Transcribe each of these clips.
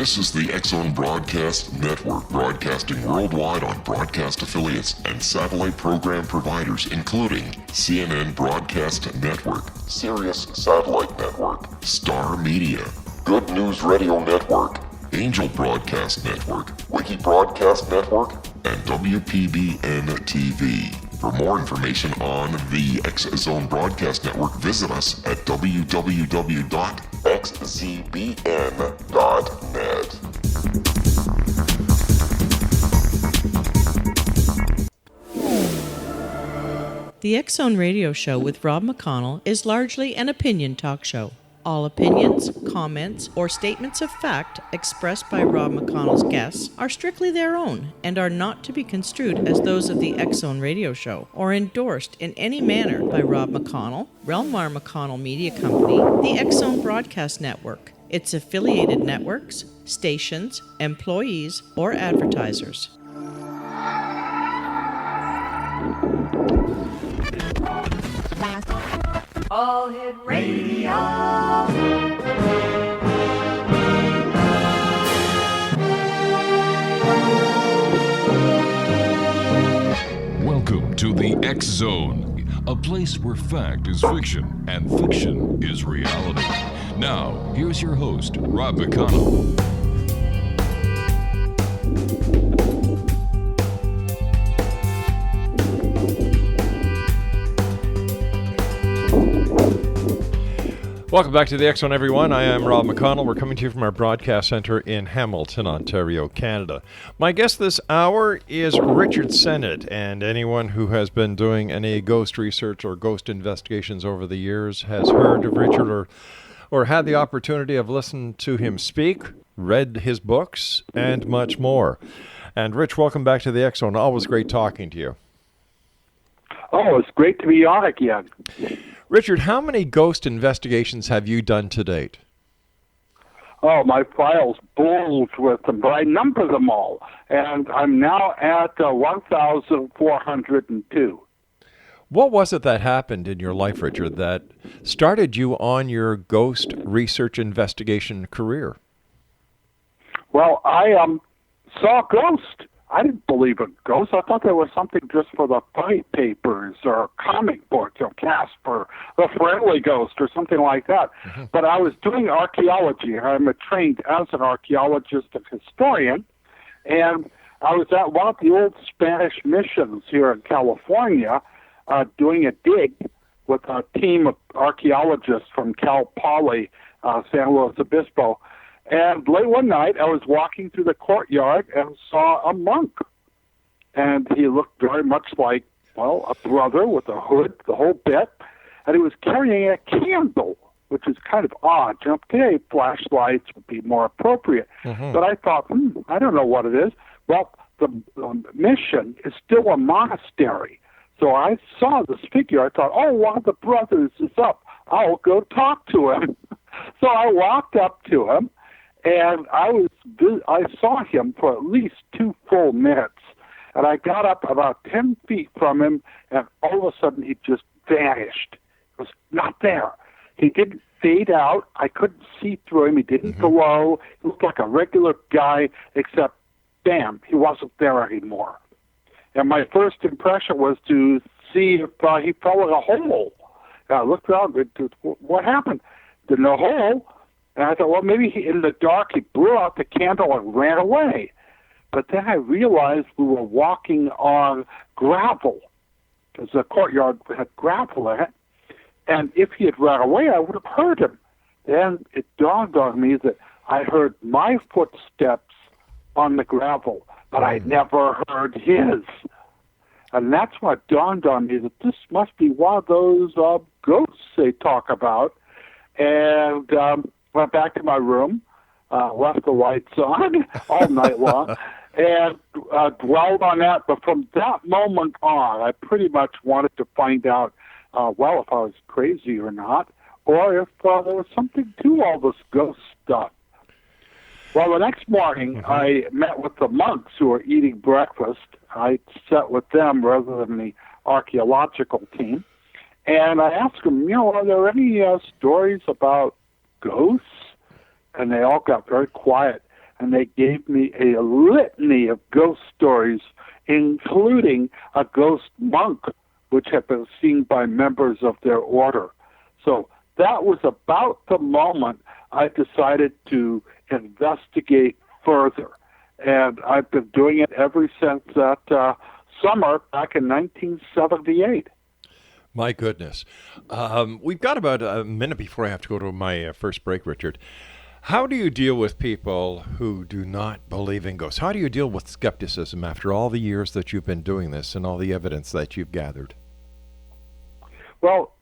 This is the X-Zone Broadcast Network, broadcasting worldwide on broadcast affiliates and satellite program providers, including CNN Broadcast Network, Sirius Satellite Network, Star Media, Good News Radio Network, Angel Broadcast Network, Wiki Broadcast Network, and WPBN TV. For more information on the X-Zone Broadcast Network, visit us at www.xzbn.net. The X-Zone Radio Show with Rob McConnell is largely an opinion talk show. All opinions, comments, or statements of fact expressed by Rob McConnell's guests are strictly their own and are not to be construed as those of the X-Zone Radio Show or endorsed in any manner by Rob McConnell, Relmar McConnell Media Company, the X-Zone Broadcast Network, its affiliated networks, stations, employees, or advertisers. All Hit Radio. Welcome to the X-Zone, a place where fact is fiction and fiction is reality. Now, here's your host, Rob McConnell. Welcome back to the X-Zone, everyone. I am Rob McConnell. We're coming to you from our broadcast center in Hamilton, Ontario, Canada. My guest this hour is Richard Sennett, and anyone who has been doing any ghost research or ghost investigations over the years has heard of Richard or had the opportunity of listening to him speak, read his books, and much more. And Rich, welcome back to the X-Zone. Always great talking to you. Oh, it's great to be on again. Richard, how many ghost investigations have you done to date? Oh, my file's bulge with them, but I number them all, and I'm now at 1,402. What was it that happened in your life, Richard, that started you on your ghost research investigation career? Well, I saw a ghost. I didn't believe in ghosts. I thought there was something just for the fight papers or comic books or Casper, the Friendly Ghost or something like that. Mm-hmm. But I was doing archaeology. I'm trained as an archaeologist and historian, and I was at one of the old Spanish missions here in California doing a dig with a team of archaeologists from Cal Poly, San Luis Obispo. And late one night, I was walking through the courtyard and saw a monk. And he looked very much like, well, a brother with a hood, the whole bit. And he was carrying a candle, which is kind of odd. You know, today, flashlights would be more appropriate. Mm-hmm. But I thought, I don't know what it is. Well, the mission is still a monastery. So I saw this figure. I thought, oh, one of the brothers is up. I'll go talk to him. So I walked up to him. And I saw him for at least 2 full minutes. And I got up about 10 feet from him, and all of a sudden he just vanished. He was not there. He didn't fade out. I couldn't see through him. He didn't glow. He looked like a regular guy, except, bam, he wasn't there anymore. And my first impression was to see if he fell in a hole. And I looked around, what happened? In the hole. And I thought, well, maybe in the dark he blew out the candle and ran away. But then I realized we were walking on gravel, because the courtyard had gravel in it. And if he had run away, I would have heard him. Then it dawned on me that I heard my footsteps on the gravel, but I never heard his. And that's what dawned on me, that this must be one of those ghosts they talk about. And went back to my room, left the lights on all night long, and dwelled on that. But from that moment on, I pretty much wanted to find out, if I was crazy or not, or if there was something to all this ghost stuff. Well, the next morning, I met with the monks who were eating breakfast. I sat with them rather than the archaeological team. And I asked them, are there any stories about ghosts? And they all got very quiet. and they gave me a litany of ghost stories, including a ghost monk, which had been seen by members of their order. So that was about the moment I decided to investigate further. And I've been doing it ever since that summer back in 1978. My goodness. We've got about a minute before I have to go to my first break, Richard. How do you deal with people who do not believe in ghosts? How do you deal with skepticism after all the years that you've been doing this and all the evidence that you've gathered? Well,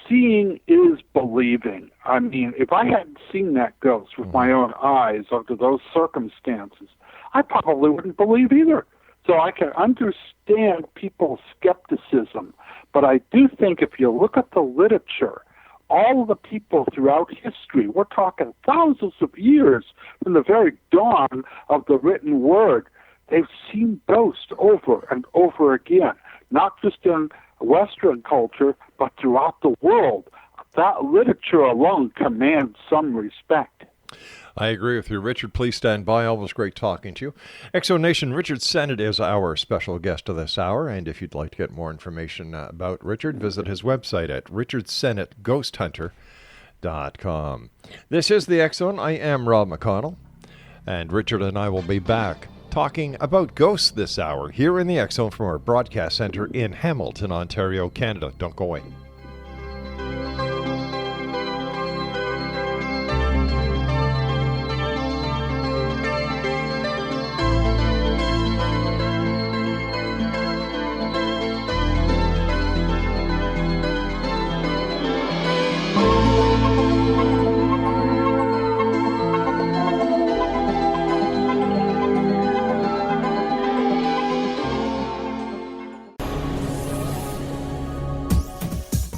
seeing is believing. I mean, if I hadn't seen that ghost with my own eyes under those circumstances, I probably wouldn't believe either. So I can understand people's skepticism. But I do think if you look at the literature, all of the people throughout history, we're talking thousands of years from the very dawn of the written word, they've seen ghosts over and over again, not just in Western culture, but throughout the world. That literature alone commands some respect. I agree with you. Richard, please stand by. Always great talking to you. Exo Nation, Richard Sennett is our special guest of this hour, and if you'd like to get more information about Richard, visit his website at richardsennett.ghosthunter.com. This is the X Zone. I am Rob McConnell, and Richard and I will be back talking about ghosts this hour here in the X Zone from our broadcast center in Hamilton, Ontario, Canada. Don't go away.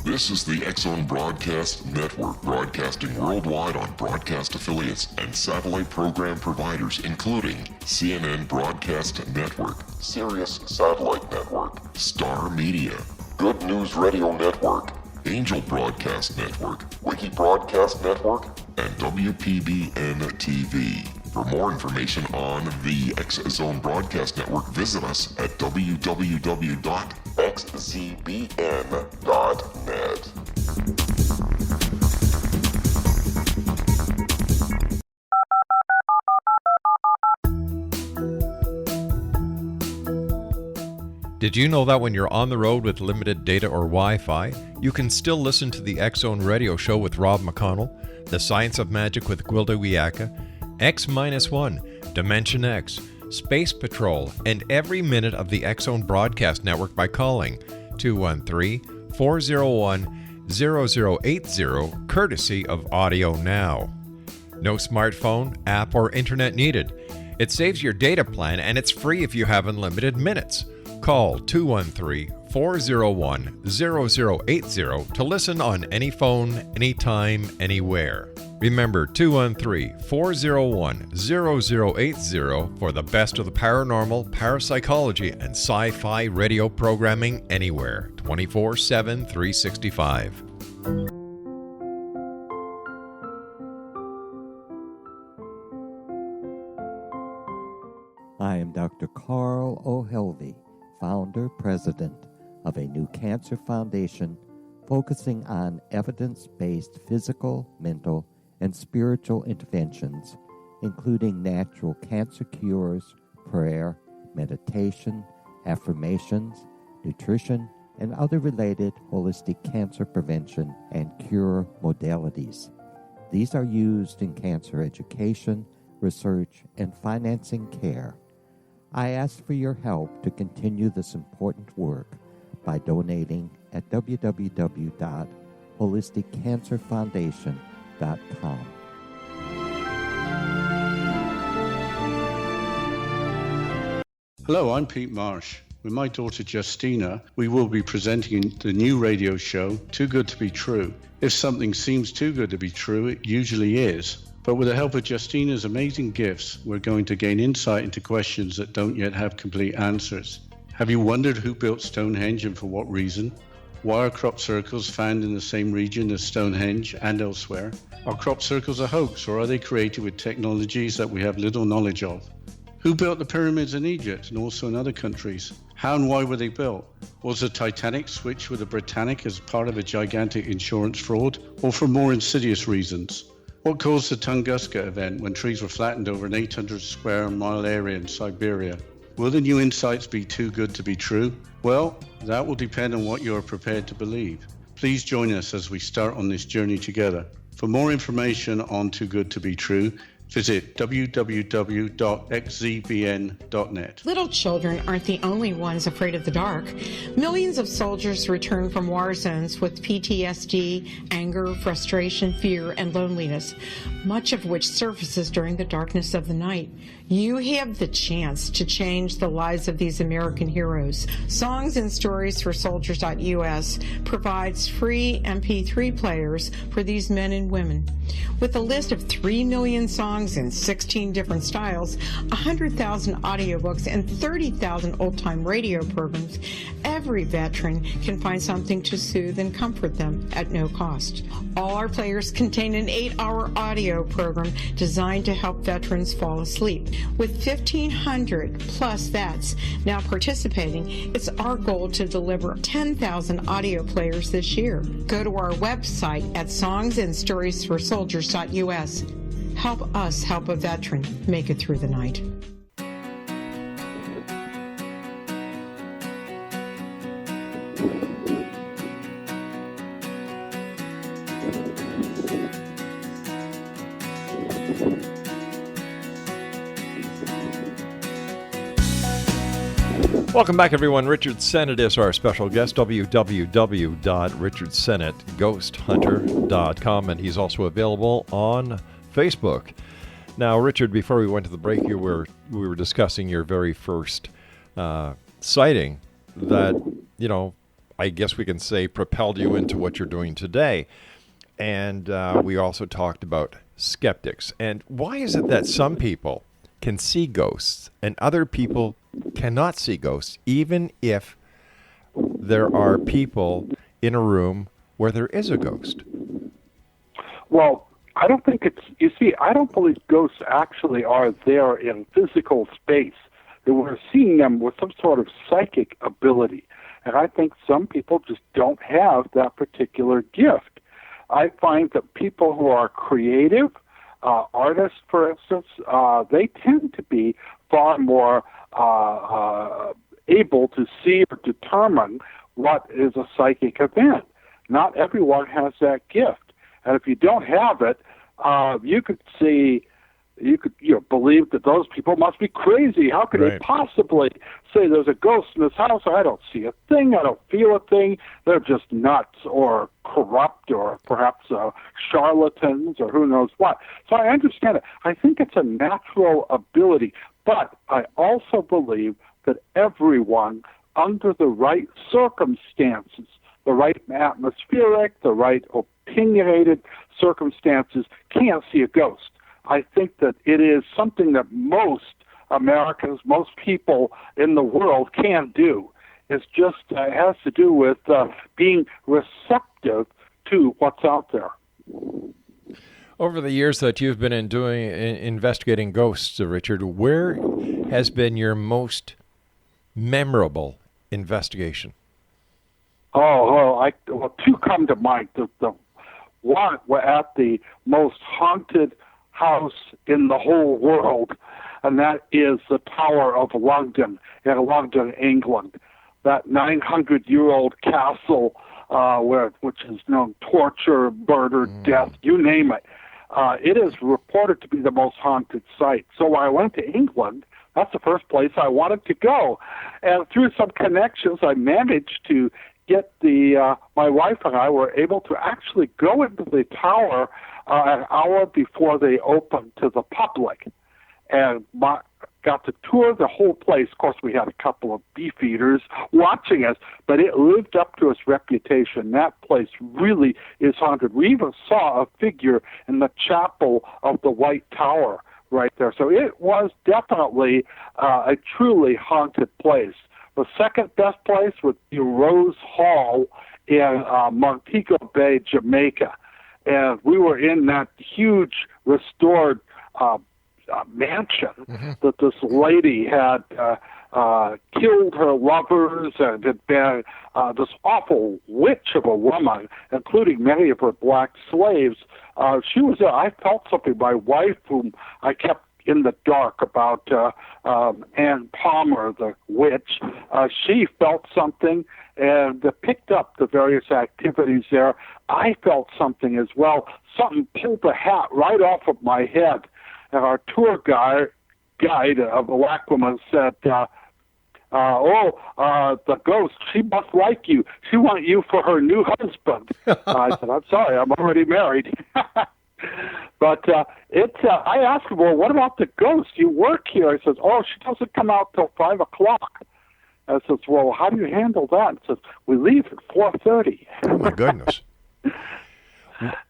This is the X-Zone Broadcast Network, broadcasting worldwide on broadcast affiliates and satellite program providers, including CNN Broadcast Network, Sirius Satellite Network, Star Media, Good News Radio Network, Angel Broadcast Network, Wiki Broadcast Network, and WPBN TV. For more information on the X-Zone Broadcast Network, visit us at www.xzbn.net. Did you know that when you're on the road with limited data or Wi-Fi, you can still listen to the X-Zone Radio Show with Rob McConnell, The Science of Magic with Gwilda Wiyaka, X-1, Dimension X, Space Patrol, and every minute of the X-Zone Broadcast Network by calling 213-401-0080, courtesy of Audio Now. No smartphone, app, or internet needed. It saves your data plan and it's free if you have unlimited minutes. Call 213-401-0080 to listen on any phone, anytime, anywhere. Remember 213-401-0080 for the best of the paranormal, parapsychology, and sci-fi radio programming anywhere, 24/7, 365. I am Dr. Carl O'Helvey, founder, president of a new cancer foundation focusing on evidence-based physical, mental, and spiritual interventions, including natural cancer cures, prayer, meditation, affirmations, nutrition, and other related holistic cancer prevention and cure modalities. These are used in cancer education, research, and financing care. I ask for your help to continue this important work by donating at www.holisticcancerfoundation.com. Hello, I'm Pete Marsh. With my daughter Justina, we will be presenting the new radio show, Too Good to Be True. If something seems too good to be true, it usually is. But with the help of Justina's amazing gifts, we're going to gain insight into questions that don't yet have complete answers. Have you wondered who built Stonehenge and for what reason? Why are crop circles found in the same region as Stonehenge and elsewhere? Are crop circles a hoax, or are they created with technologies that we have little knowledge of? Who built the pyramids in Egypt and also in other countries? How and why were they built? Was the Titanic switched with the Britannic as part of a gigantic insurance fraud, or for more insidious reasons? What caused the Tunguska event when trees were flattened over an 800 square mile area in Siberia? Will the new insights be too good to be true? Well, that will depend on what you are prepared to believe. Please join us as we start on this journey together. For more information on Too Good to Be True, visit www.xzbn.net. Little children aren't the only ones afraid of the dark. Millions of soldiers return from war zones with PTSD, anger, frustration, fear, and loneliness, much of which surfaces during the darkness of the night. You have the chance to change the lives of these American heroes. Songs and Stories for Soldiers.us provides free MP3 players for these men and women. With a list of 3 million songs in 16 different styles, 100,000 audiobooks, and 30,000 old-time radio programs, every veteran can find something to soothe and comfort them at no cost. All our players contain an 8-hour audio program designed to help veterans fall asleep. With 1,500 plus vets now participating, it's our goal to deliver 10,000 audio players this year. Go to our website at songsandstoriesforsoldiers.us. Help us help a veteran make it through the night. Welcome back, everyone. Richard Sennett is our special guest, www.richardsennett.ghosthunter.com, and he's also available on Facebook. Now, Richard, before we went to the break, we were discussing your very first sighting that, I guess we can say propelled you into what you're doing today. And we also talked about skeptics. And why is it that some people can see ghosts and other people cannot see ghosts, even if there are people in a room where there is a ghost? Well, I don't believe ghosts actually are there in physical space. That we're seeing them with some sort of psychic ability. And I think some people just don't have that particular gift. I find that people who are creative, artists, for instance, they tend to be far more able to see or determine what is a psychic event. Not everyone has that gift. And if you don't have it, you could believe that those people must be crazy. How could they possibly say there's a ghost in this house? I don't see a thing. I don't feel a thing. They're just nuts or corrupt or perhaps charlatans or who knows what. So I understand it. I think it's a natural ability. But I also believe that everyone, under the right circumstances, the right atmospheric, the right opinionated circumstances, can see a ghost. I think that it is something that most Americans, most people in the world can do. It's just has to do with being receptive to what's out there. Over the years that you've been investigating ghosts, Richard, where has been your most memorable investigation? Two come to mind. The one were at the most haunted house in the whole world, and that is the Tower of London in London, England. That 900-year-old castle, which is known torture, murder, death, you name it. It is reported to be the most haunted site. So when I went to England, that's the first place I wanted to go. And through some connections, I managed to get my wife and I were able to actually go into the tower an hour before they opened to the public. And got to tour the whole place. Of course, we had a couple of beefeaters watching us, but it lived up to its reputation. That place really is haunted. We even saw a figure in the chapel of the White Tower right there. So it was definitely a truly haunted place. The second best place would be Rose Hall in Montego Bay, Jamaica. And we were in that huge restored mansion that this lady had killed her lovers and had been this awful witch of a woman, including many of her black slaves. She was I felt something. My wife, whom I kept in the dark about Ann Palmer, the witch, she felt something and picked up the various activities there. I felt something as well. Something pulled the hat right off of my head. And our tour guide, a black woman, said, the ghost, she must like you. She wants you for her new husband. I said, I'm sorry, I'm already married. But I asked her, well, what about the ghost? You work here. I says, she doesn't come out till 5 o'clock. I says, well, how do you handle that? It says, we leave at 4:30. Oh, my goodness.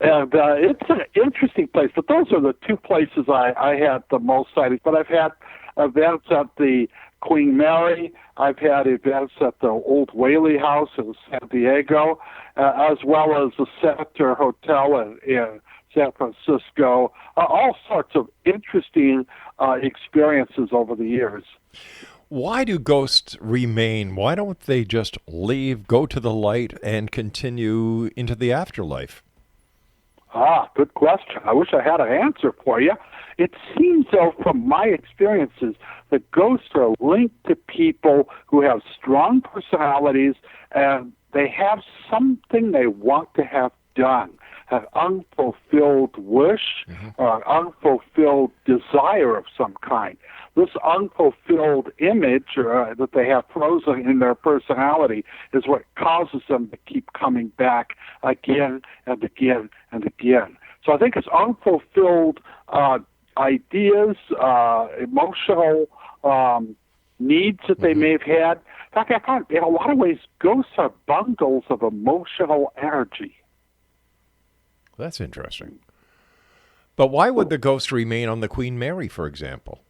And it's an interesting place. But those are the two places I had the most sightings. But I've had events at the Queen Mary. I've had events at the Old Whaley House in San Diego, as well as the Senator Hotel in San Francisco. All sorts of interesting experiences over the years. Why do ghosts remain? Why don't they just leave, go to the light, and continue into the afterlife? Good question. I wish I had an answer for you. It seems, though, from my experiences, that ghosts are linked to people who have strong personalities and they have something they want to have done, an unfulfilled wish or an unfulfilled desire of some kind. This unfulfilled image that they have frozen in their personality is what causes them to keep coming back again and again and again. So I think it's unfulfilled ideas, emotional needs that they may have had. In fact, I thought in a lot of ways ghosts are bundles of emotional energy. That's interesting. But why would the ghost remain on the Queen Mary, for example?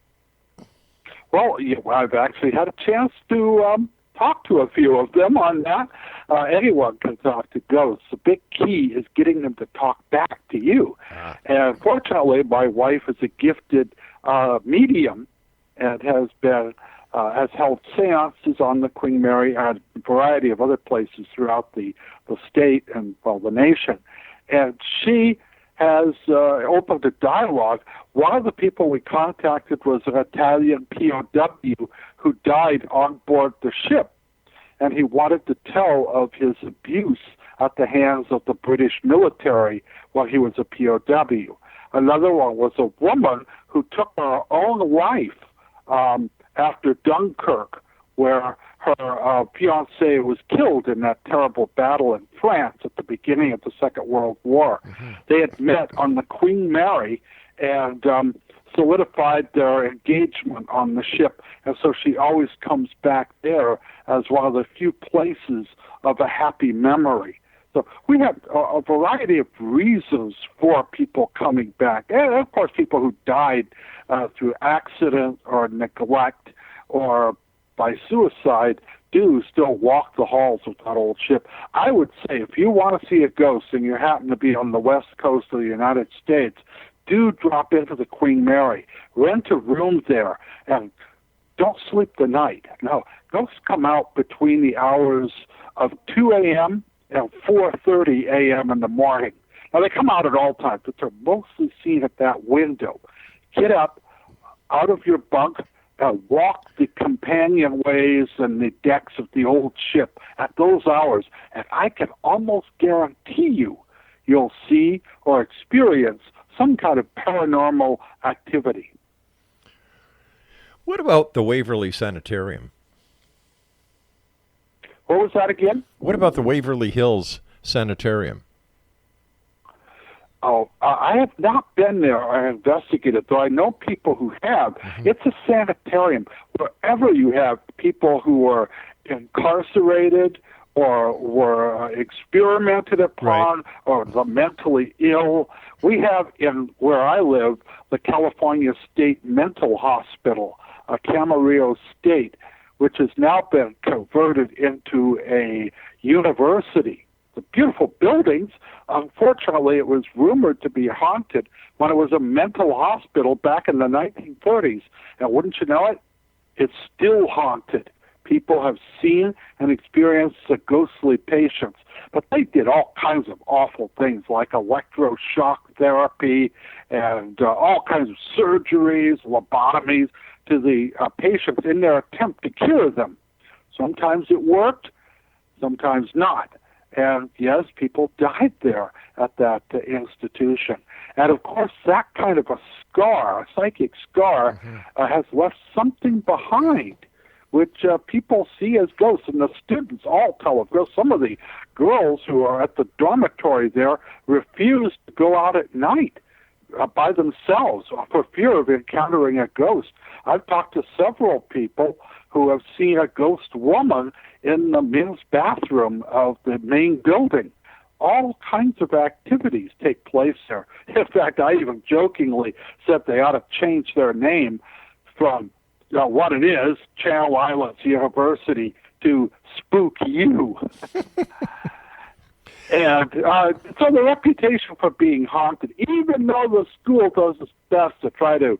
Well, I've actually had a chance to talk to a few of them on that. Anyone can talk to ghosts. The big key is getting them to talk back to you. And fortunately, my wife is a gifted medium and has held seances on the Queen Mary and a variety of other places throughout the state and, the nation. And she has opened a dialogue. One of the people we contacted was an Italian POW who died on board the ship, and he wanted to tell of his abuse at the hands of the British military while he was a POW. Another one was a woman who took her own life after Dunkirk, where her fiancé was killed in that terrible battle in France at the beginning of the Second World War. They had met on the Queen Mary and solidified their engagement on the ship, and so she always comes back there as one of the few places of a happy memory. So we have a variety of reasons for people coming back, and of course people who died through accident or neglect or by suicide do still walk the halls of that old ship. I would say if you want to see a ghost and you happen to be on the west coast of the United States, do drop into the Queen Mary. Rent a room there and don't sleep the night. No, ghosts come out between the hours of 2 a.m. and 4:30 a.m. in the morning. Now, they come out at all times, but they're mostly seen at that window. Get up out of your bunk, walk the companionways and the decks of the old ship at those hours, and I can almost guarantee you'll see or experience some kind of paranormal activity. What about the Waverly Sanitarium? What was that again? What about the Waverly Hills Sanitarium? Oh, I have not been there or investigated, though I know people who have. It's a sanitarium. Wherever you have people who are incarcerated or were experimented upon or the mentally ill, we have in where I live the California State Mental Hospital, Camarillo State, which has now been converted into a university. the beautiful buildings. Unfortunately, it was rumored to be haunted when it was a mental hospital back in the 1930s. And wouldn't you know it, it's still haunted. People have seen and experienced the ghostly patients, but they did all kinds of awful things like electroshock therapy and all kinds of surgeries, lobotomies to the patients in their attempt to cure them. Sometimes it worked, sometimes not. And yes, people died there at that institution. And of course, that kind of a scar, a psychic scar, has left something behind, which people see as ghosts. And the students all tell of ghosts. Some of the girls who are at the dormitory there refuse to go out at night by themselves for fear of encountering a ghost. I've talked to several people who have seen a ghost woman in the men's bathroom of the main building. All kinds of activities take place there. In fact, I even jokingly said they ought to change their name from what it is, Channel Islands University, to Spook U. And so the reputation for being haunted, even though the school does its best to try to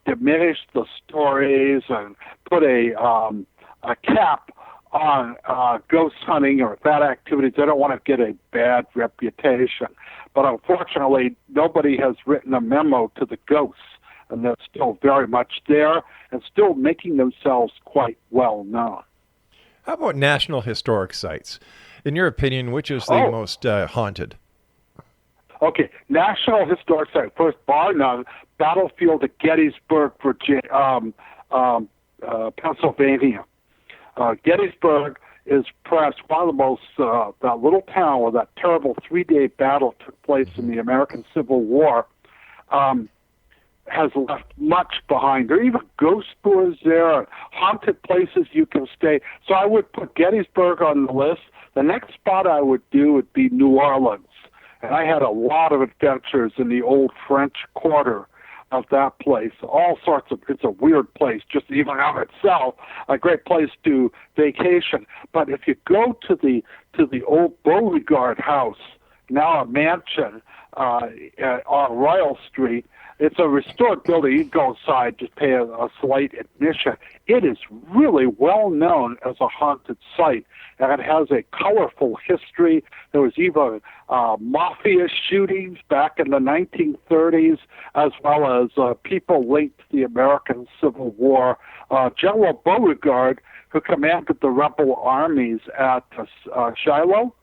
diminish the stories and put a cap on ghost hunting or that activity, they don't want to get a bad reputation. But unfortunately, nobody has written a memo to the ghosts, and they're still very much there and still making themselves quite well known. How about national historic sites? In your opinion, which is the most haunted? Okay, National Historic Site. First, bar none, battlefield at Gettysburg, Virginia, Pennsylvania. Gettysburg is perhaps one of the most, that little town where that terrible 3-day battle took place in the American Civil War, has left much behind. There are even ghost tours there, haunted places you can stay. So I would put Gettysburg on the list. The next spot I would do would be New Orleans. And I had a lot of adventures in the old French Quarter of that place. All sorts of, it's a weird place, just even of itself, a great place to vacation. But if you go to the old Beauregard house, now a mansion on Royal Street, it's a restored building. You can go inside, just pay a slight admission. It is really well known as a haunted site, and it has a colorful history. There was even mafia shootings back in the 1930s, as well as people linked to the American Civil War. General Beauregard, who commanded the rebel armies at Shiloh,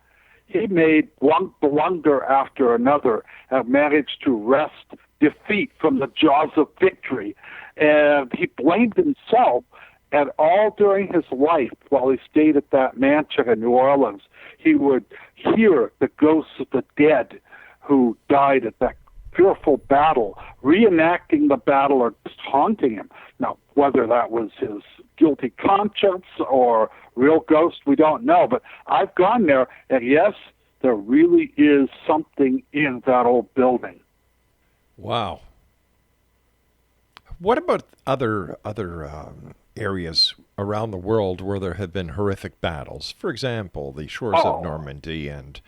he made one blunder after another and managed to wrest defeat from the jaws of victory. And he blamed himself, and all during his life, while he stayed at that mansion in New Orleans, he would hear the ghosts of the dead who died at that fearful battle, reenacting the battle or just haunting him. Now, whether that was his guilty conscience or real ghost, we don't know. But I've gone there, and yes, there really is something in that old building. Wow. What about other areas around the world where there have been horrific battles? For example, the shores of Normandy and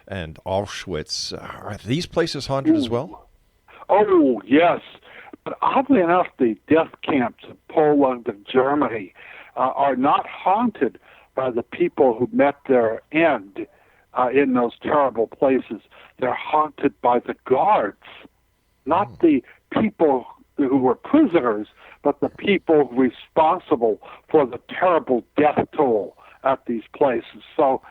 Auschwitz. Are these places haunted as well? Oh, yes. But oddly enough, the death camps in Poland and Germany are not haunted by the people who met their end in those terrible places. They're haunted by the guards. Not the people who were prisoners, but the people responsible for the terrible death toll at these places. So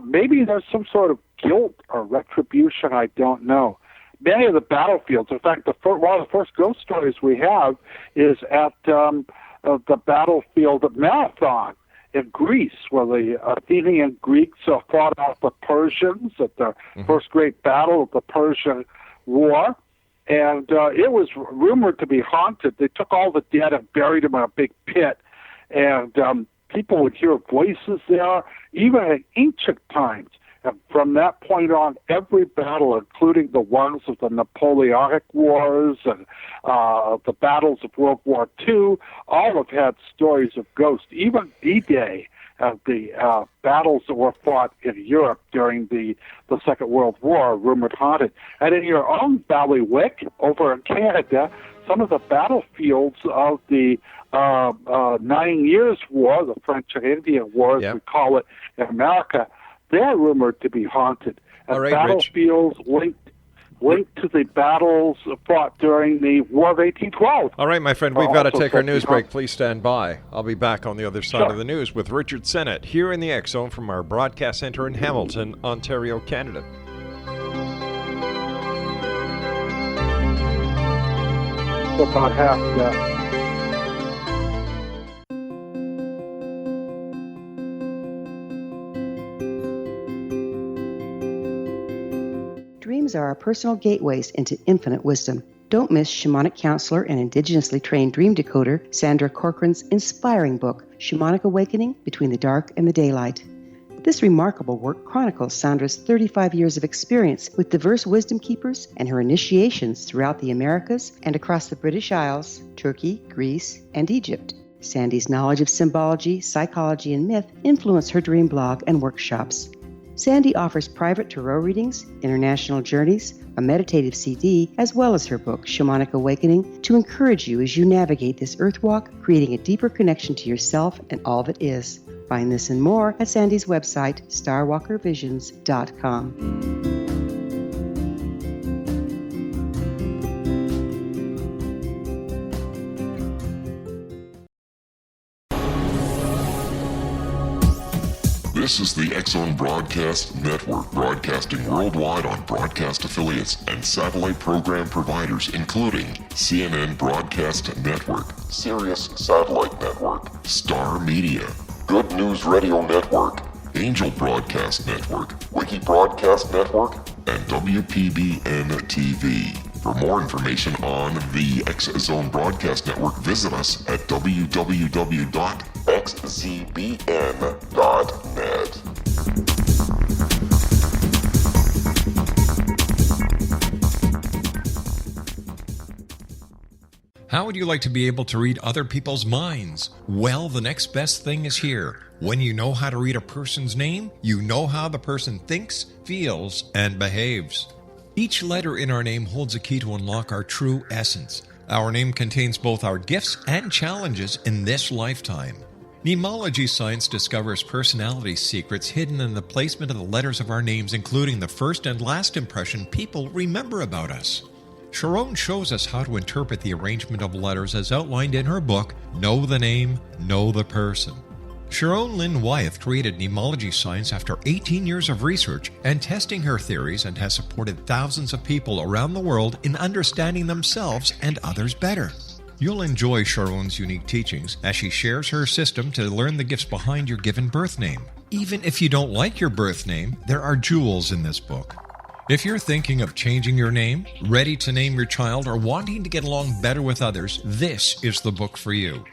maybe there's some sort of guilt or retribution, I don't know. Many of the battlefields, in fact, one of the first ghost stories we have is at the battlefield of Marathon in Greece, where the Athenian Greeks fought off the Persians at the first great battle of the Persian War. And it was rumored to be haunted. They took all the dead and buried them in a big pit. And people would hear voices there, even in ancient times. And from that point on, every battle, including the ones of the Napoleonic Wars and the battles of World War II, all have had stories of ghosts. Even D-Day the battles that were fought in Europe during the Second World War, rumored haunted. And in your own Ballywick over in Canada, some of the battlefields of the 9 Years' War, the French and Indian War, as we call it in America, they're rumored to be haunted. And all right, battlefields linked to the battles fought during the War of 1812. All right, my friend, we've got to take our news break. Please stand by. I'll be back on the other side of the news with Richard Sennett here in the X Zone from our broadcast center in Hamilton, Ontario, Canada. About half that. Dreams are our personal gateways into infinite wisdom. Don't miss shamanic counselor and indigenously trained dream decoder Sandra Corcoran's inspiring book, Shamanic Awakening Between the Dark and the Daylight. This remarkable work chronicles Sandra's 35 years of experience with diverse wisdom keepers and her initiations throughout the Americas and across the British Isles, Turkey, Greece, and Egypt. Sandy's knowledge of symbology, psychology, and myth influence her dream blog and workshops. Sandy offers private tarot readings, international journeys, a meditative CD, as well as her book, Shamanic Awakening, to encourage you as you navigate this earth walk, creating a deeper connection to yourself and all that is. Find this and more at Sandy's website, starwalkervisions.com. This is the X Zone Broadcast Network, broadcasting worldwide on broadcast affiliates and satellite program providers, including CNN Broadcast Network, Sirius Satellite Network, Star Media, Good News Radio Network, Angel Broadcast Network, Wiki Broadcast Network, and WPBN TV. For more information on the X Zone Broadcast Network, visit us at www.xzbn.net. How would you like to be able to read other people's minds? Well, the next best thing is here. When you know how to read a person's name, you know how the person thinks, feels, and behaves. Each letter in our name holds a key to unlock our true essence. Our name contains both our gifts and challenges in this lifetime. Mnemology science discovers personality secrets hidden in the placement of the letters of our names, including the first and last impression people remember about us. Sharon shows us how to interpret the arrangement of letters as outlined in her book, Know the Name, Know the Person. Sharon Lynn Wyeth created mnemology science after 18 years of research and testing her theories, and has supported thousands of people around the world in understanding themselves and others better. You'll enjoy Sharon's unique teachings as she shares her system to learn the gifts behind your given birth name. Even if you don't like your birth name, there are jewels in this book. If you're thinking of changing your name, ready to name your child, or wanting to get along better with others, this is the book for you.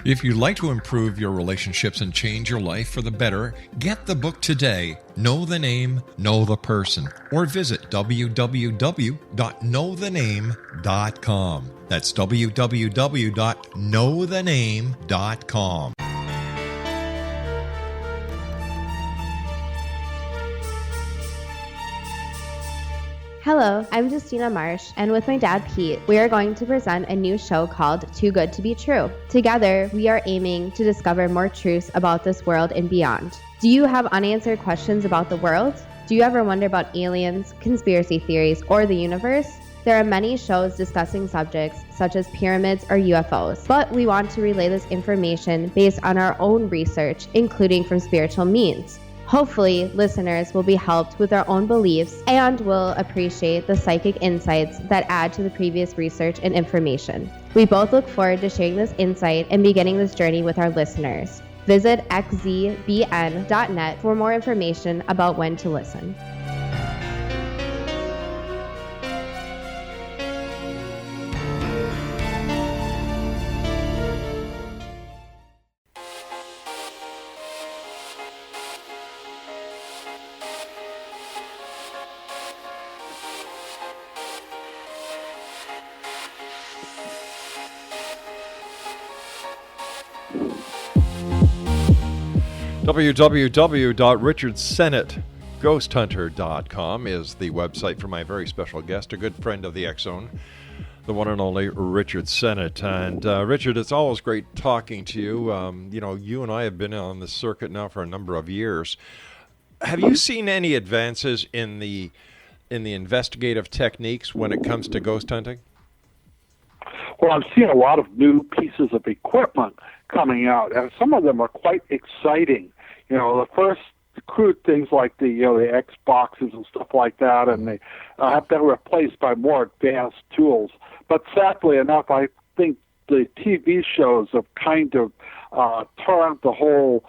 If you'd like to improve your relationships and change your life for the better, get the book today, Know the Name, Know the Person, or visit www.knowthename.com. That's www.knowthename.com. Hello, I'm Justina Marsh, and with my dad Pete, we are going to present a new show called Too Good to Be True. Together, we are aiming to discover more truths about this world and beyond. Do you have unanswered questions about the world? Do you ever wonder about aliens, conspiracy theories, or the universe? There are many shows discussing subjects such as pyramids or UFOs, but we want to relay this information based on our own research, including from spiritual means. Hopefully, listeners will be helped with their own beliefs and will appreciate the psychic insights that add to the previous research and information. We both look forward to sharing this insight and beginning this journey with our listeners. Visit xzbn.net for more information about when to listen. www.richardsennett.ghosthunter.com is the website for my very special guest, a good friend of the X-Zone, the one and only Richard Sennett. And Richard, it's always great talking to you. You and I have been on this circuit now for a number of years. Have you seen any advances in the investigative techniques when it comes to ghost hunting? Well, I've seen a lot of new pieces of equipment coming out, and some of them are quite exciting. The first crude things like the X boxes and stuff like that, and they have been replaced by more advanced tools. But sadly enough, I think the TV shows have kind of turned the whole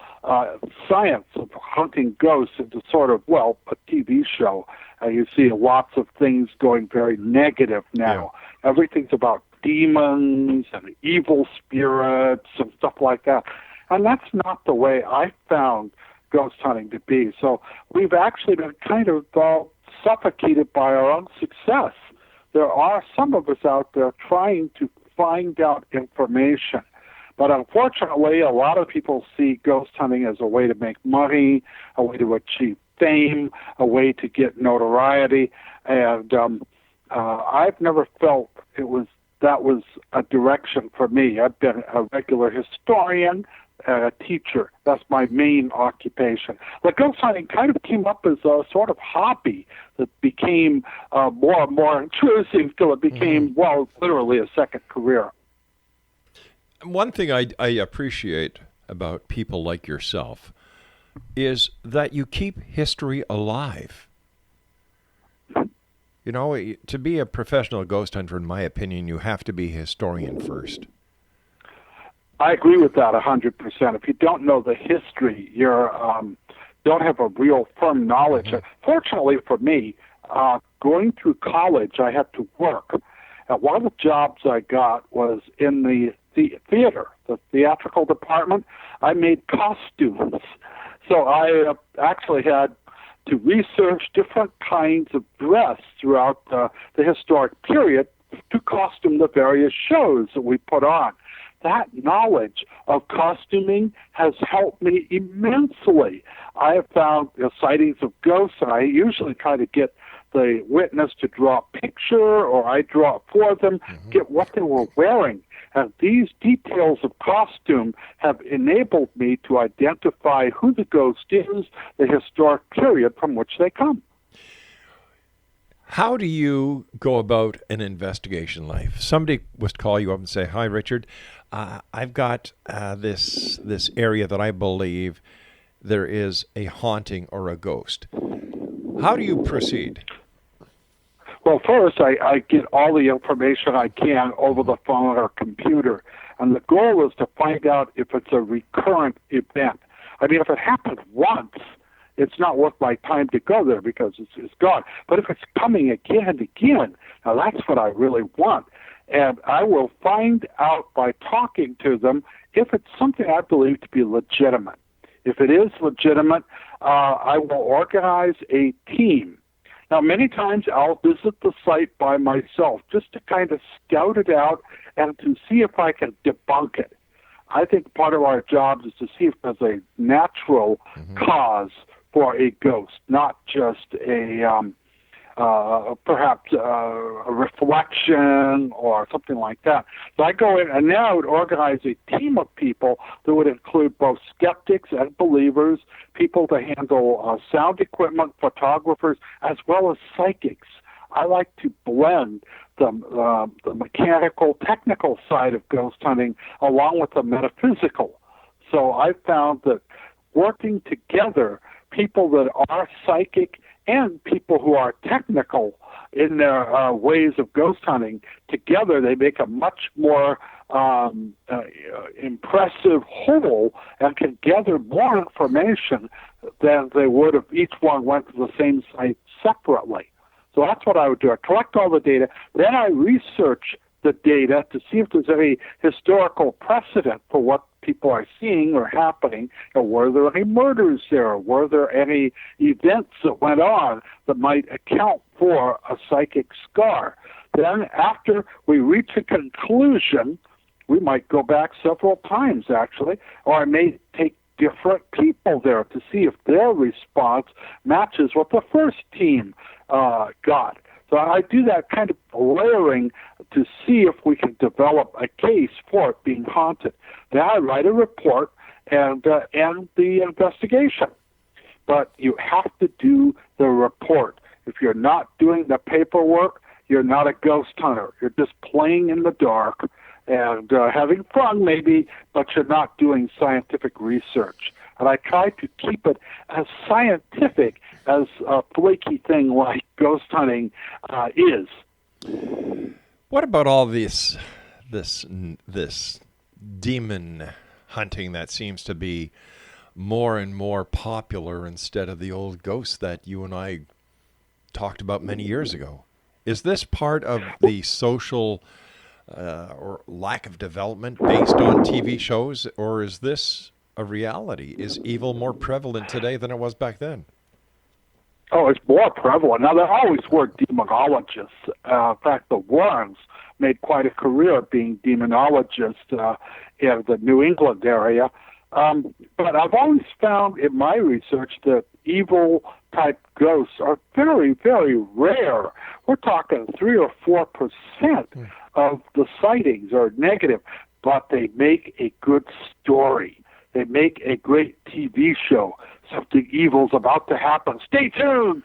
science of hunting ghosts into sort of, a TV show. You see lots of things going very negative now. Yeah. Everything's about demons and evil spirits and stuff like that. And that's not the way I found ghost hunting to be. So we've actually been kind of suffocated by our own success. There are some of us out there trying to find out information. But unfortunately, a lot of people see ghost hunting as a way to make money, a way to achieve fame, a way to get notoriety. And I've never felt that was a direction for me. I've been a regular historian, a teacher. That's my main occupation. But ghost hunting kind of came up as a sort of hobby that became more and more intrusive till it became, literally a second career. One thing I appreciate about people like yourself is that you keep history alive. To be a professional ghost hunter, in my opinion, you have to be a historian first. I agree with that 100%. If you don't know the history, you don't have a real firm knowledge. Fortunately for me, going through college, I had to work. And one of the jobs I got was in the theater, the theatrical department. I made costumes. So I actually had to research different kinds of dress throughout the historic period to costume the various shows that we put on. That knowledge of costuming has helped me immensely. I have found sightings of ghosts, and I usually try to get the witness to draw a picture, or I draw it for them, get what they were wearing. And these details of costume have enabled me to identify who the ghost is, the historic period from which they come. How do you go about an investigation life? Somebody was to call you up and say, "Hi, Richard, I've got this area that I believe there is a haunting or a ghost." How do you proceed? Well, first, I get all the information I can over the phone or computer, and the goal is to find out if it's a recurrent event. I mean, if it happened once, it's not worth my time to go there because it's gone. But if it's coming again and again, now that's what I really want. And I will find out by talking to them if it's something I believe to be legitimate. If it is legitimate, I will organize a team. Now, many times I'll visit the site by myself just to kind of scout it out and to see if I can debunk it. I think part of our job is to see if there's a natural cause for a ghost, not just perhaps a reflection or something like that. So I go in, and now I would organize a team of people that would include both skeptics and believers, people to handle sound equipment, photographers, as well as psychics. I like to blend the mechanical, technical side of ghost hunting along with the metaphysical. So I found that working together, people that are psychic and people who are technical in their ways of ghost hunting, together they make a much more impressive whole and can gather more information than they would if each one went to the same site separately. So that's what I would do. I collect all the data, then I research the data to see if there's any historical precedent for what people are seeing or happening, or were there any murders there, were there any events that went on that might account for a psychic scar. Then after we reach a conclusion, we might go back several times actually, or I may take different people there to see if their response matches what the first team got. So I do that kind of layering to see if we can develop a case for it being haunted. Then I write a report and the investigation. But you have to do the report. If you're not doing the paperwork, you're not a ghost hunter. You're just playing in the dark and having fun maybe, but you're not doing scientific research. And I try to keep it as scientific as a flaky thing like ghost hunting is. What about all this demon hunting that seems to be more and more popular instead of the old ghosts that you and I talked about many years ago? Is this part of the social or lack of development based on TV shows, or is this a reality? Is evil more prevalent today than it was back then? Oh, it's more prevalent. Now, there always were demonologists. In fact, the Warrens made quite a career being demonologists in the New England area. But I've always found in my research that evil-type ghosts are very, very rare. We're talking 3 or 4% of the sightings are negative, but they make a good story. They make a great TV show. Something evil's about to happen. Stay tuned.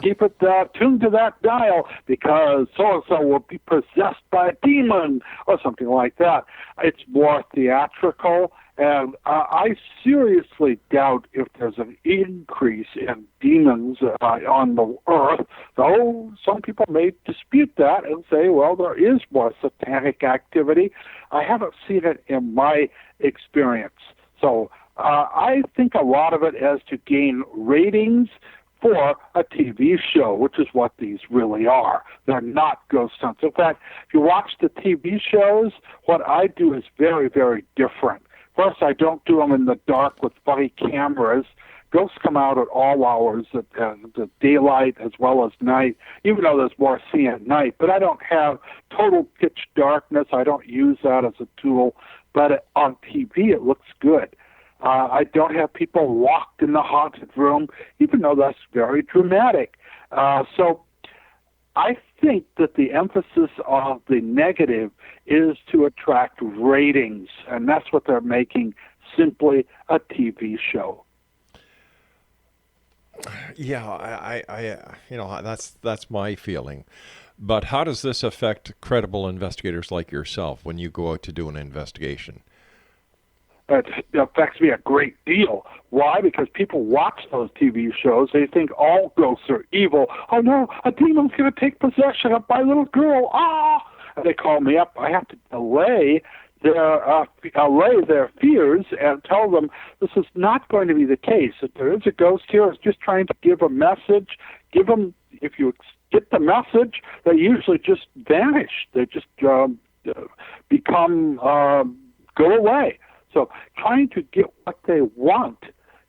Keep it tuned to that dial because so-and-so will be possessed by a demon or something like that. It's more theatrical, and I seriously doubt if there's an increase in demons on the earth, though some people may dispute that and say, well, there is more satanic activity. I haven't seen it in my experience. So I think a lot of it has to gain ratings for a TV show, which is what these really are. They're not ghost hunts. In fact, if you watch the TV shows, what I do is very, very different. First, I don't do them in the dark with funny cameras. Ghosts come out at all hours, the daylight as well as night, even though there's more seeing at night. But I don't have total pitch darkness. I don't use that as a tool. But on TV, it looks good. I don't have people locked in the haunted room, even though that's very dramatic. So I think that the emphasis of the negative is to attract ratings, and that's what they're making, simply a TV show. Yeah, I that's my feeling. But how does this affect credible investigators like yourself when you go out to do an investigation? It affects me a great deal. Why? Because people watch those TV shows. They think all ghosts are evil. Oh, no, a demon's going to take possession of my little girl. Ah! And they call me up. I have to allay their fears and tell them this is not going to be the case. If there is a ghost here, it's just trying to give a message. Give them, if you get the message, they usually just vanish. They just become, go away. So trying to get what they want,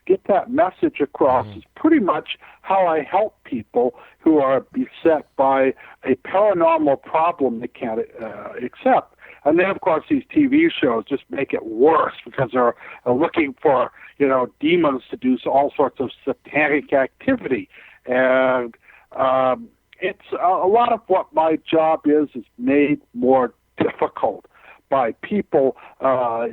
get that message across is pretty much how I help people who are beset by a paranormal problem they can't accept. And then, of course, these TV shows just make it worse because they're looking for, demons to do all sorts of satanic activity. And it's a lot of what my job is made more difficult by people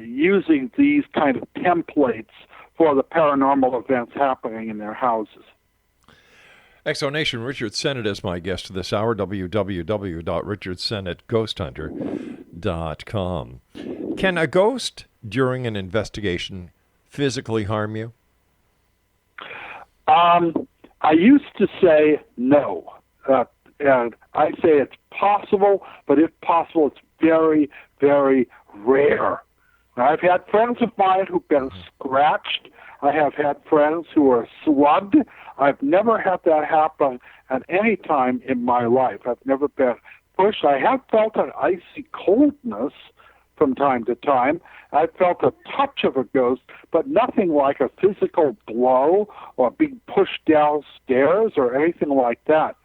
using these kind of templates for the paranormal events happening in their houses. Exonation, Richard Sennett is my guest this hour, www.richardsennettghosthunter.com. Can a ghost during an investigation physically harm you? I used to say no. And I say it's possible, but if possible, it's very, very rare. I've had friends of mine who've been scratched. I have had friends who are slugged. I've never had that happen at any time in my life. I've never been pushed. I have felt an icy coldness from time to time. I've felt a touch of a ghost, but nothing like a physical blow or being pushed downstairs or anything like that.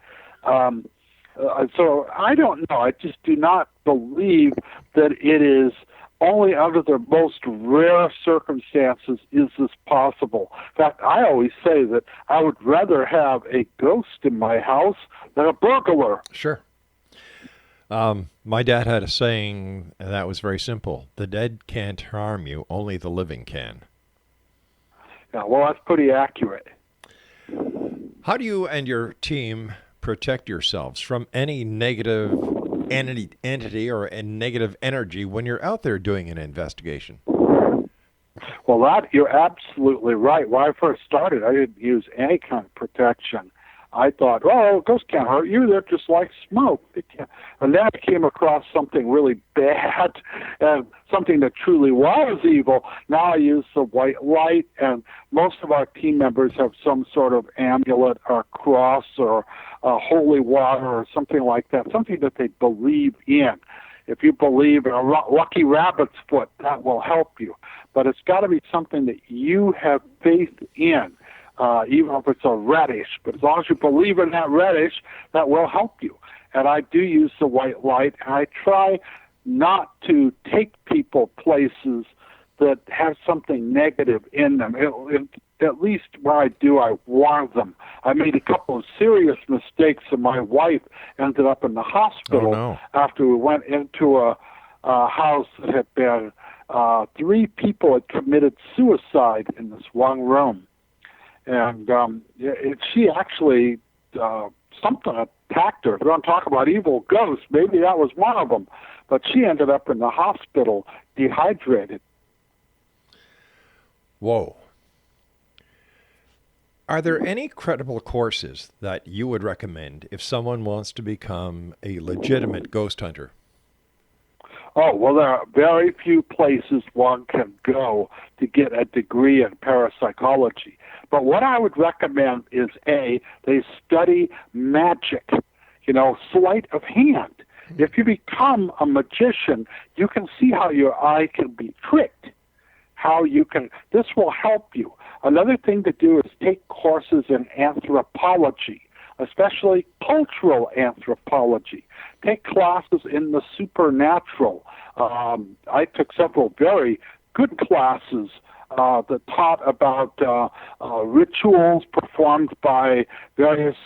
So I don't know. I just do not believe that it is only under the most rare circumstances is this possible. In fact, I always say that I would rather have a ghost in my house than a burglar. Sure. My dad had a saying that was very simple. The dead can't harm you, only the living can. Yeah, well, that's pretty accurate. How do you and your team protect yourselves from any negative entity or a negative energy when you're out there doing an investigation? Well, you're absolutely right. When I first started, I didn't use any kind of protection. I thought, oh, ghosts can't hurt you. They're just like smoke. And then I came across something really bad and something that truly was evil. Now I use the white light, and most of our team members have some sort of amulet or cross or holy water or something like that, something that they believe in. If you believe in a lucky rabbit's foot, that will help you. But it's got to be something that you have faith in. Even if it's a reddish, but as long as you believe in that reddish, that will help you. And I do use the white light, and I try not to take people places that have something negative in them. At least when I do, I warn them. I made a couple of serious mistakes, and my wife ended up in the hospital after we went into a house that had been 3 people had committed suicide in this one room. And she actually, something attacked her. If we're going to talk about evil ghosts, maybe that was one of them. But she ended up in the hospital dehydrated. Whoa. Are there any credible courses that you would recommend if someone wants to become a legitimate ghost hunter? Oh, well, there are very few places one can go to get a degree in parapsychology. But what I would recommend is, A, they study magic, sleight of hand. If you become a magician, you can see how your eye can be tricked, this will help you. Another thing to do is take courses in anthropology, especially cultural anthropology. Take classes in the supernatural. I took several very good classes that taught about rituals performed by various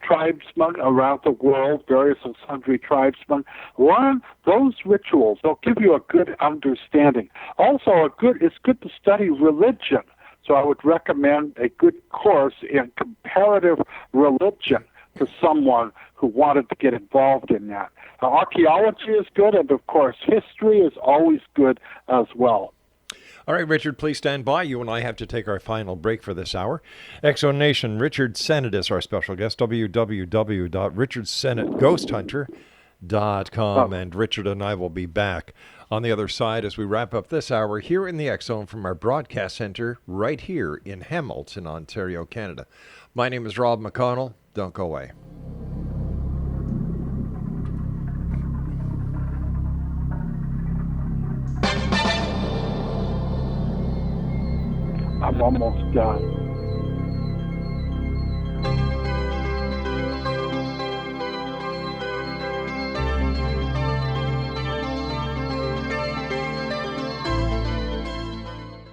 tribesmen around the world, various and sundry tribesmen. Learn those rituals. They'll give you a good understanding. Also, it's good to study religion. So I would recommend a good course in comparative religion for someone who wanted to get involved in that. Archaeology is good, and of course, history is always good as well. All right, Richard, please stand by. You and I have to take our final break for this hour. Exo Nation, Richard Sennett is our special guest, www.richardsennett.ghosthunter.com, and Richard and I will be back on the other side as we wrap up this hour here in the X Zone from our broadcast center right here in Hamilton, Ontario, Canada. My name is Rob McConnell. Don't go away. I'm almost done.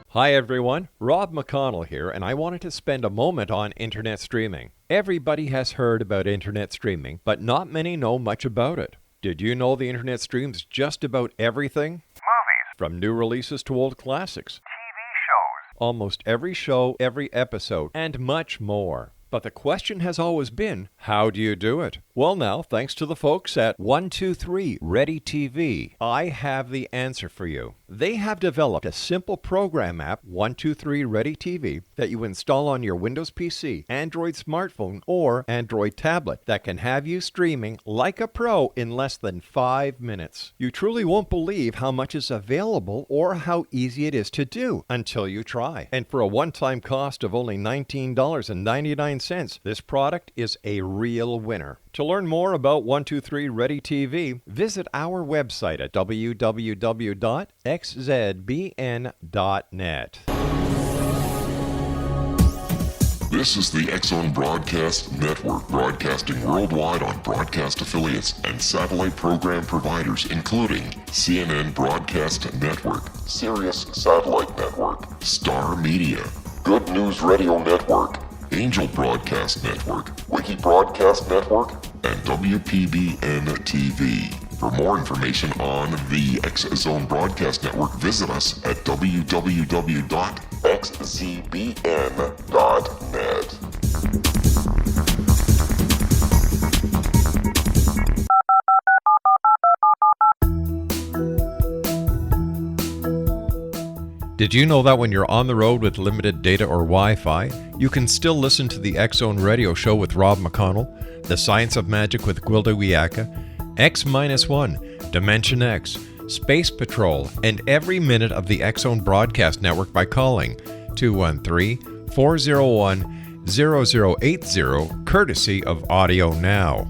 Hi everyone, Rob McConnell here, and I wanted to spend a moment on internet streaming. Everybody has heard about internet streaming, but not many know much about it. Did you know the internet streams just about everything? Movies. From new releases to old classics. TV shows. Almost every show, every episode, and much more. But the question has always been, how do you do it? Well now, thanks to the folks at 123 Ready TV, I have the answer for you. They have developed a simple program app, 123 Ready TV, that you install on your Windows PC, Android smartphone, or Android tablet that can have you streaming like a pro in less than 5 minutes. You truly won't believe how much is available or how easy it is to do until you try. And for a one-time cost of only $19.99, this product is a real winner. To learn more about 123 Ready TV, visit our website at www.xzbn.net. This is the X-Zone Broadcast Network, broadcasting worldwide on broadcast affiliates and satellite program providers, including CNN Broadcast Network, Sirius Satellite Network, Star Media, Good News Radio Network, Angel Broadcast Network, Wiki Broadcast Network, and WPBN TV. For more information on the X-Zone Broadcast Network, visit us at www.xzbn.net. Did you know that when you're on the road with limited data or Wi-Fi, you can still listen to the X-Zone Radio Show with Rob McConnell, The Science of Magic with Gwilda Wiyaka, X-1, Dimension X, Space Patrol, and every minute of the X-Zone Broadcast Network by calling 213-401-0080, courtesy of Audio Now.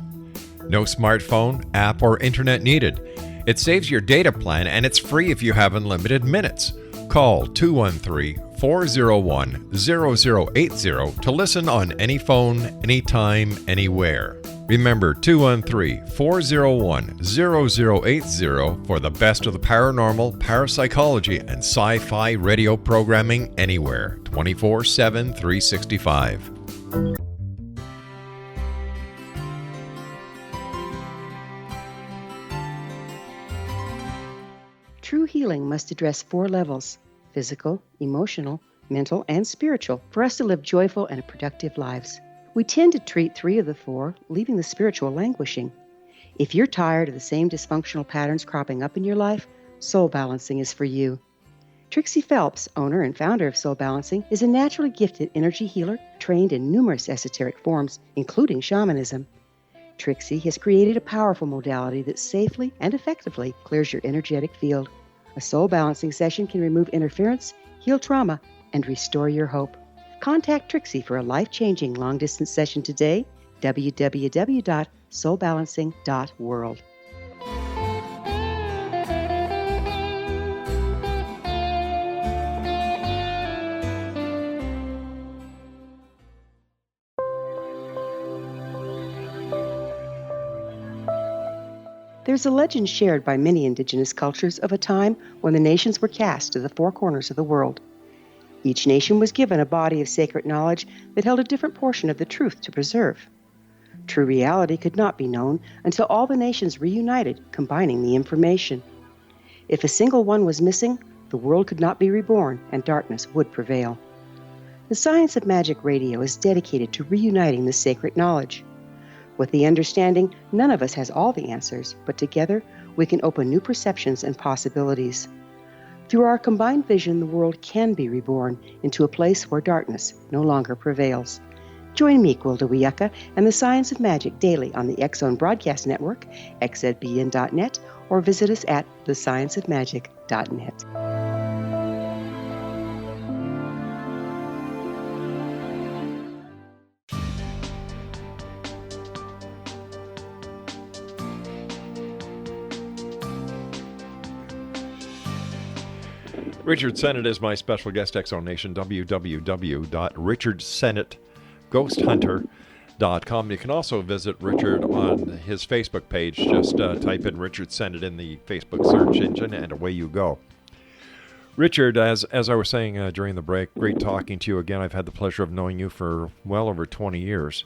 No smartphone, app, or internet needed. It saves your data plan, and it's free if you have unlimited minutes. Call 213-401-0080 to listen on any phone, anytime, anywhere. Remember 213-401-0080 for the best of the paranormal, parapsychology, and sci-fi radio programming anywhere, 24/7, 365. True healing must address 4 levels: physical, emotional, mental, and spiritual, for us to live joyful and productive lives. We tend to treat 3 of the 4, leaving the spiritual languishing. If you're tired of the same dysfunctional patterns cropping up in your life, Soul Balancing is for you. Trixie Phelps, owner and founder of Soul Balancing, is a naturally gifted energy healer trained in numerous esoteric forms, including shamanism. Trixie has created a powerful modality that safely and effectively clears your energetic field. A Soul Balancing session can remove interference, heal trauma, and restore your hope. Contact Trixie for a life-changing long-distance session today, www.soulbalancing.world. There's a legend shared by many indigenous cultures of a time when the nations were cast to the 4 corners of the world. Each nation was given a body of sacred knowledge that held a different portion of the truth to preserve. True reality could not be known until all the nations reunited, combining the information. If a single one was missing, the world could not be reborn and darkness would prevail. The Science of Magic Radio is dedicated to reuniting the sacred knowledge. With the understanding, none of us has all the answers, but together we can open new perceptions and possibilities. Through our combined vision, the world can be reborn into a place where darkness no longer prevails. Join me, Gwilda Wiyaka, and the Science of Magic daily on the X-Zone Broadcast Network, xzbn.net, or visit us at thescienceofmagic.net. Richard Sennett is my special guest, X-Zone Nation, www.richardsennett.ghosthunter.com. You can also visit Richard on his Facebook page. Just type in Richard Sennett in the Facebook search engine, and away you go. Richard, as I was saying during the break, great talking to you again. I've had the pleasure of knowing you for well over 20 years.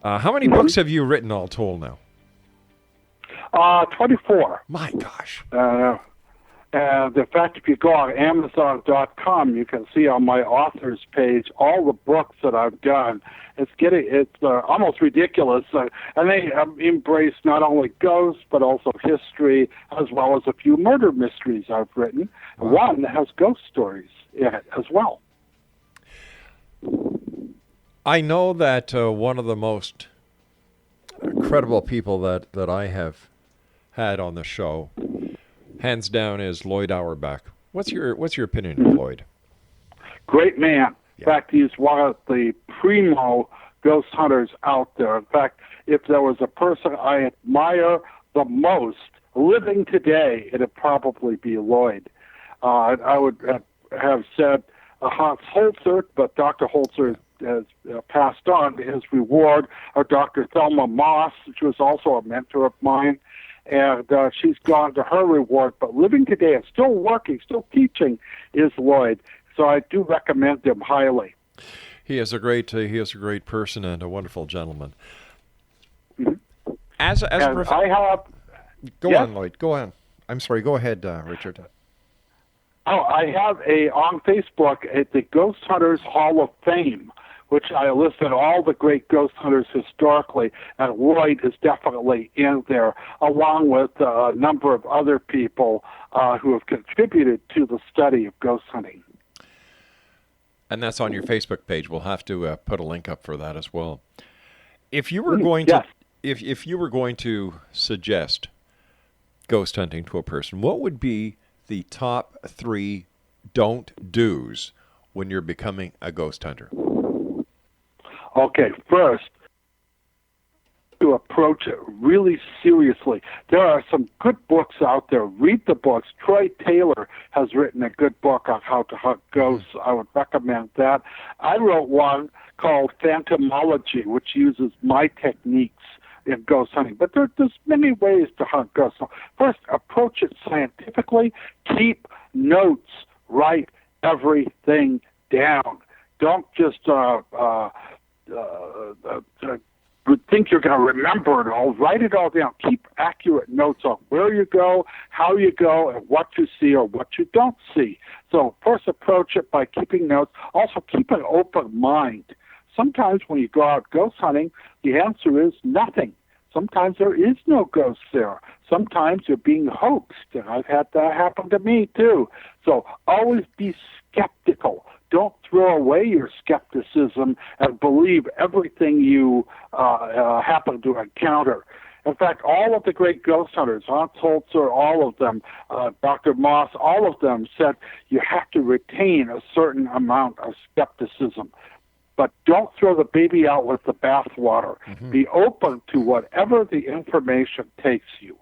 How many books have you written all told now? 24. My gosh. And in fact, if you go on Amazon.com, you can see on my author's page all the books that I've done. It's almost ridiculous, and they embrace not only ghosts but also history, as well as a few murder mysteries I've written. Wow. One has ghost stories in it as well. I know that one of the most credible people that I have had on the show, hands down, is Lloyd Auerbach. What's your opinion of Lloyd? Great man. In fact, he's one of the primo ghost hunters out there. In fact, if there was a person I admire the most living today, it'd probably be Lloyd. I would have said Hans Holzer, but Dr. Holzer has passed on. His reward are Dr. Thelma Moss, which was also a mentor of mine, and she's gone to her reward. But living today and still working, still teaching, is Lloyd. So I do recommend him highly. He is a great person and a wonderful gentleman. Mm-hmm. As a I have. Go yes? on, Lloyd. Go on. I'm sorry. Go ahead, Richard. Oh, I have on Facebook the Ghost Hunters Hall of Fame, which I listed all the great ghost hunters historically, and Lloyd is definitely in there, along with a number of other people who have contributed to the study of ghost hunting. And that's on your Facebook page. We'll have to put a link up for that as well. If you were going to, if you were going to suggest ghost hunting to a person, what would be the top 3 don't do's when you're becoming a ghost hunter? Okay, first, to approach it really seriously. There are some good books out there. Read the books. Troy Taylor has written a good book on how to hunt ghosts. I would recommend that. I wrote one called Phantomology, which uses my techniques in ghost hunting. But there's many ways to hunt ghosts. So first, approach it scientifically. Keep notes. Write everything down. Don't just think you're going to remember it all. Write it all down. Keep accurate notes on where you go, how you go, and what you see or what you don't see. So first approach it by keeping notes. Also keep an open mind. Sometimes when you go out ghost hunting, the answer is nothing. Sometimes there is no ghost there. Sometimes you're being hoaxed, and I've had that happen to me too. So always be skeptical. Don't throw away your skepticism and believe everything you happen to encounter. In fact, all of the great ghost hunters, Hans Holzer, all of them, Dr. Moss, all of them said you have to retain a certain amount of skepticism. But don't throw the baby out with the bathwater. Mm-hmm. Be open to whatever the information takes you.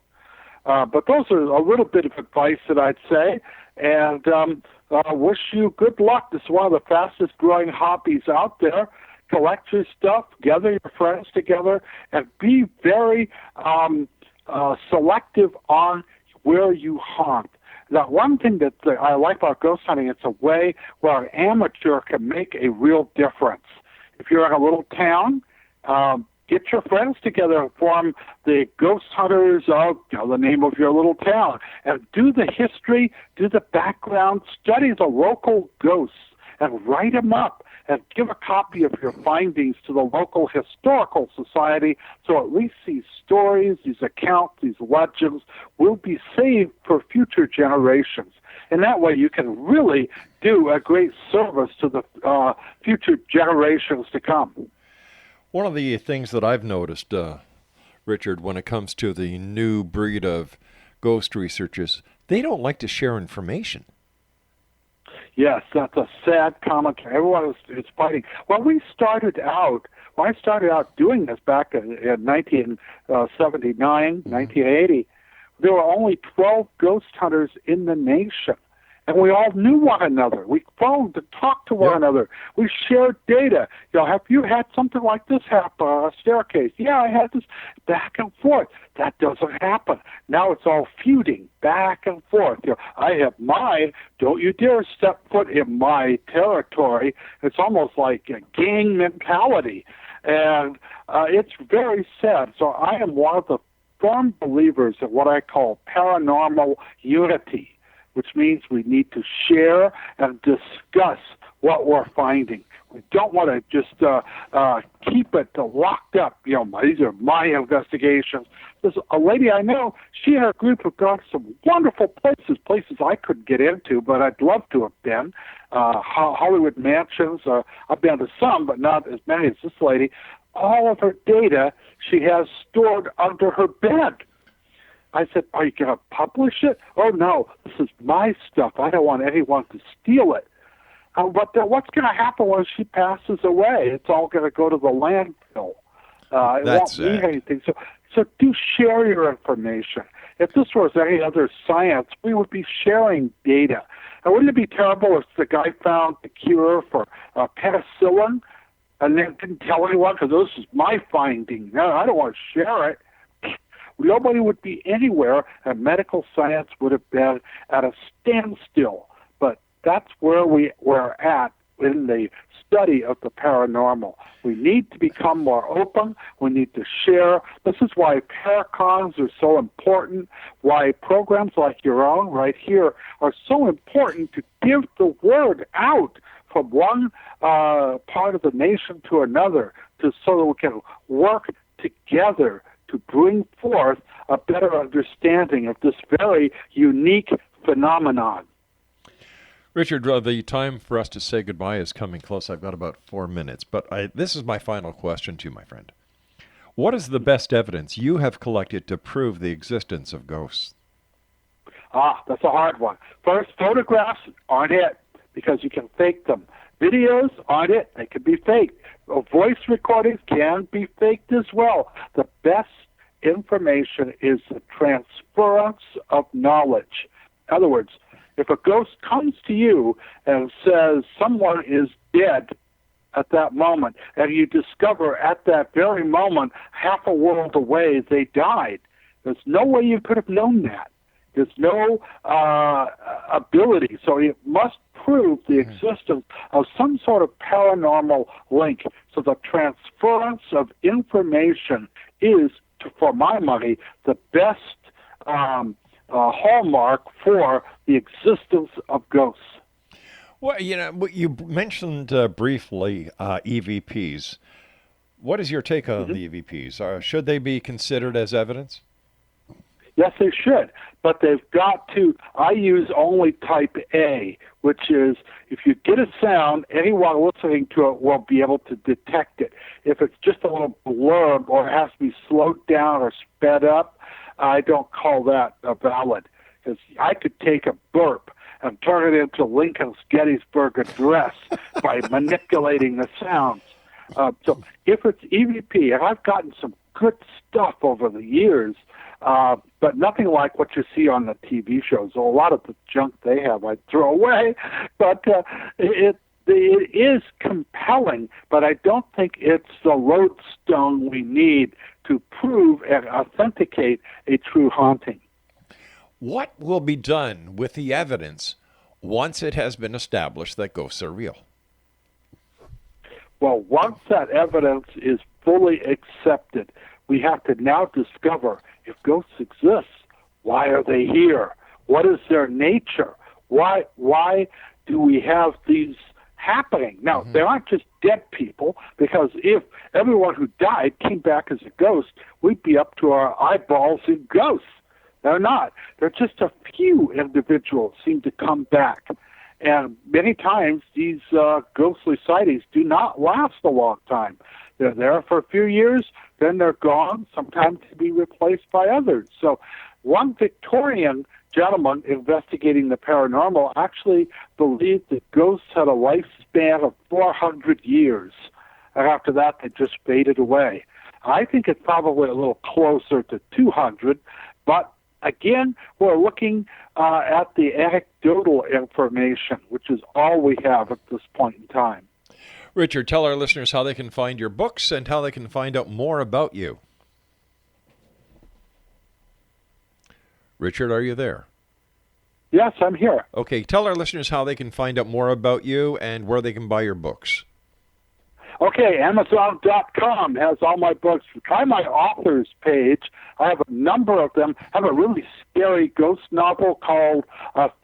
But those are a little bit of advice that I'd say. And wish you good luck. This is one of the fastest growing hobbies out there. Collect your stuff, gather your friends together, and be very selective on where you hunt. Now, one thing that I like about ghost hunting, it's a way where an amateur can make a real difference. If you're in a little town, get your friends together and form the Ghost Hunters of the name of your little town, and do the history, do the background, study the local ghosts, and write them up, and give a copy of your findings to the local historical society, so at least these stories, these accounts, these legends will be saved for future generations. And that way you can really do a great service to the future generations to come. One of the things that I've noticed, Richard, when it comes to the new breed of ghost researchers, they don't like to share information. Yes, that's a sad comment. Everyone is fighting. When I started out doing this back in 1979, 1980, there were only 12 ghost hunters in the nation. And we all knew one another. We phoned to talk to one another. We shared data. Have you had something like this happen on a staircase? Yeah, I had this, back and forth. That doesn't happen. Now it's all feuding back and forth. I have mine. Don't you dare step foot in my territory. It's almost like a gang mentality. And it's very sad. So I am one of the firm believers in what I call paranormal unity, which means we need to share and discuss what we're finding. We don't want to just keep it locked up. These are my investigations. There's a lady I know, she and her group have gone to some wonderful places I couldn't get into, but I'd love to have been. Hollywood mansions. I've been to some, but not as many as this lady. All of her data she has stored under her bed. I said, are you going to publish it? Oh, no, this is my stuff. I don't want anyone to steal it. But what's going to happen when she passes away? It's all going to go to the landfill. It won't mean anything. So do share your information. If this was any other science, we would be sharing data. And wouldn't it be terrible if the guy found the cure for penicillin and then didn't tell anyone because this is my finding. No, I don't want to share it. Nobody would be anywhere, and medical science would have been at a standstill. But that's where we're at in the study of the paranormal. We need to become more open. We need to share. This is why paracons are so important, why programs like your own right here are so important to give the word out from one part of the nation to another, so that we can work together to bring forth a better understanding of this very unique phenomenon. Richard, the time for us to say goodbye is coming close. I've got about 4 minutes, but this is my final question to you, my friend. What is the best evidence you have collected to prove the existence of ghosts? That's a hard one. First, photographs aren't it, because you can fake them. Videos aren't it, they can be faked. Voice recordings can be faked as well. The best information is the transference of knowledge. In other words, if a ghost comes to you and says someone is dead at that moment, and you discover at that very moment, half a world away, they died, there's no way you could have known that. There's no ability. So it must prove the existence of some sort of paranormal link. So the transference of information is, for my money, the best hallmark for the existence of ghosts. Well, you mentioned briefly EVPs. What is your take on the EVPs? Should they be considered as evidence? Yes, they should, but they've got to, I use only type A, which is if you get a sound, anyone listening to it will be able to detect it. If it's just a little blurb or it has to be slowed down or sped up, I don't call that a valid, because I could take a burp and turn it into Lincoln's Gettysburg Address by manipulating the sounds. So if it's EVP, and I've gotten some good stuff over the years, but nothing like what you see on the TV shows. A lot of the junk they have I'd throw away, but it is compelling, but I don't think it's the lodestone we need to prove and authenticate a true haunting. What will be done with the evidence once it has been established that ghosts are real? Well, once that evidence is fully accepted, we have to now discover if ghosts exist, why are they here? What is their nature? Why do we have these happening? Now, they aren't just dead people, because if everyone who died came back as a ghost, we'd be up to our eyeballs in ghosts. They're not. They're just a few individuals seem to come back. And many times these ghostly sightings do not last a long time. They're there for a few years, then they're gone, sometimes to be replaced by others. So one Victorian gentleman investigating the paranormal actually believed that ghosts had a lifespan of 400 years. And after that, they just faded away. I think it's probably a little closer to 200, but again, we're looking at the anecdotal information, which is all we have at this point in time. Richard, tell our listeners how they can find your books and how they can find out more about you. Richard, are you there? Yes, I'm here. Okay, tell our listeners how they can find out more about you and where they can buy your books. Okay, Amazon.com has all my books. Try my authors page. I have a number of them. I have a really scary ghost novel called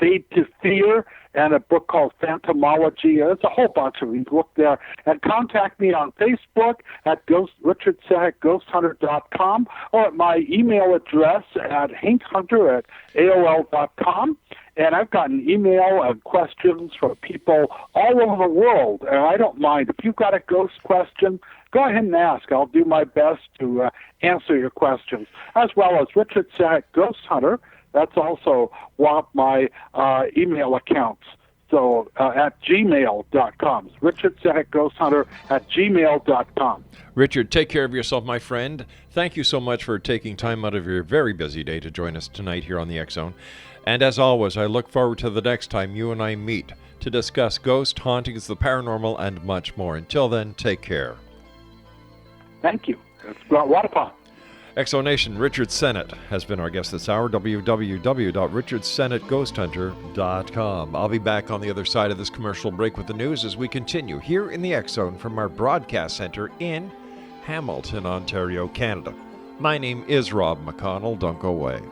Fade to Fear, and a book called Phantomology. There's a whole bunch of them. Look there. And contact me on Facebook at Ghosthunter@Ghosthunter.com, or at my email address at hinkhunter@AOL.com. And I've gotten email and questions from people all over the world, and I don't mind. If you've got a ghost question, go ahead and ask. I'll do my best to answer your questions, as well as Richard Sack Ghosthunter. That's also one of my email accounts. So at gmail.com. Richard Sack Ghosthunter at gmail.com. Richard, take care of yourself, my friend. Thank you so much for taking time out of your very busy day to join us tonight here on the X Zone. And as always, I look forward to the next time you and I meet to discuss ghost hauntings, the paranormal, and much more. Until then, take care. Thank you. It's a lot of fun. Exonation, Richard Sennett has been our guest this hour. www.richardsennettghosthunter.com. I'll be back on the other side of this commercial break with the news as we continue here in the X Zone from our broadcast center in Hamilton, Ontario, Canada. My name is Rob McConnell. Don't go away.